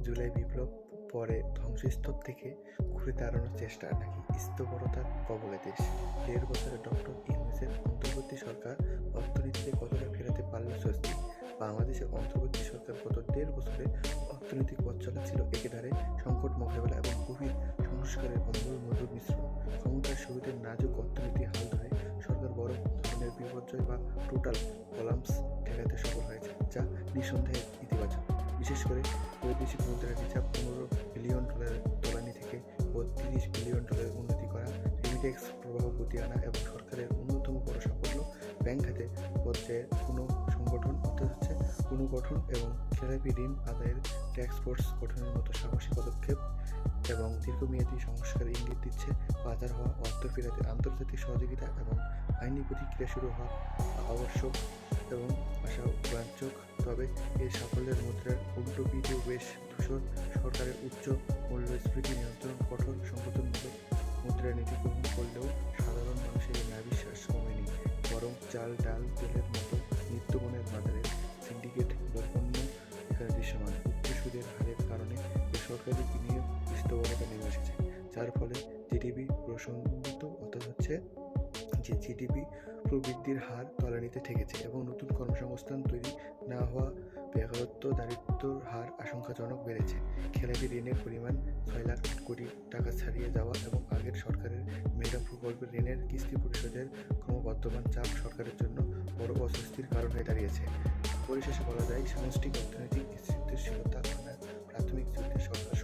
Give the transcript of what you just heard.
জুলাই বিপ্লব পরে ধ্বংসস্তূপ থেকে ঘুরে দাঁড়ানোর চেষ্টা নাকি স্থবিরতার কবলে দেশ? ১.৫ বছরে ডক্টর ইউনূসের অন্তর্বর্তী সরকার অর্থনীতিতে কতটা ফেরাতে পারল স্বস্তি? বাংলাদেশের অন্তর্বর্তী সরকার গত ১.৫ বছরে অর্থনৈতিক পথ চলা ছিল একেধারে সংকট মোকাবেলা এবং গভীর সংস্কারের অম্বল মধুর মিশ্রণ। ক্ষমতার শুরুতে নাজুক অর্থনীতি হাল ধরে সরকার বড় ধরনের বিপর্যয় বা টোটাল কলাপস ঠেকাতে সফল হয়েছে, যা নিঃসন্দেহে ইতিবাচক। বিশেষ করে বৈদেশিক মুদ্রার রিজার্ভ $15 বিলিয়ন তলানি থেকে $32 বিলিয়ন উন্নতি করা, রেমিটেন্স প্রবাহ গতি আনা এবং সরকারের অন্যতম বড় সাফল্য ব্যাংক খাতে পর্যায়ে পুনর্গঠন এবং খেলাপি ঋণ আদায়ের ট্যাক্স ফোর্স গঠনের মতো সাহসী পদক্ষেপ এবং দীর্ঘমেয়াদী সংস্কারের ইঙ্গিত দিচ্ছে। বাজার হওয়া অর্থ ফেরাতে আন্তর্জাতিক সহযোগিতা এবং আইনি প্রতিক্রিয়া শুরু হওয়া আবশ্যক এবং আশাব্যঞ্জক। তবে এই সাফল্যের মুদ্রার উল্টো পিঠেও বেশ ধূসর। সরকারের উচ্চ মূল্যস্ফীতি নিয়ন্ত্রণ, কঠোর সংশোধনমূলক মুদ্রানীতি গ্রহণ করলেও সাধারণ মানুষের নাভিশ্বাস কমেনি, বরং চাল, ডাল, তেলের মতো নিত্যপণ্যের বাজারের সিন্ডিকেট দর্পণ্য এখানে দৃশ্যমান। উচ্চ সুদের হারের কারণে বেসরকারি বিনিয়োগ স্থবিরতা নেমে এসেছে, যার ফলে জিডিপি প্রসঙ্গত হচ্ছে যে জিডিপি প্রবৃদ্ধির হার তলানিতে ঠেকেছে এবং নতুন কর্মসংস্থান তৈরি না হওয়া, বেকারত্ব, দারিদ্র্যের হার আশঙ্কাজনক বেড়েছে। খেলাপি ঋণের পরিমাণ ৬ লাখ কোটি টাকা ছাড়িয়ে যাওয়া এবং আগের সরকারের মেগা প্রকল্পের ঋণের কিস্তি পরিশোধের ক্রমবর্ধমান চাপ সরকারের জন্য বড় অস্বস্তির কারণ হয়ে দাঁড়িয়েছে। পরিশেষে বলা যায়, সামষ্টিক অর্থনৈতিক স্থিতিশীলতা আনার প্রাথমিক যুদ্ধে সরকার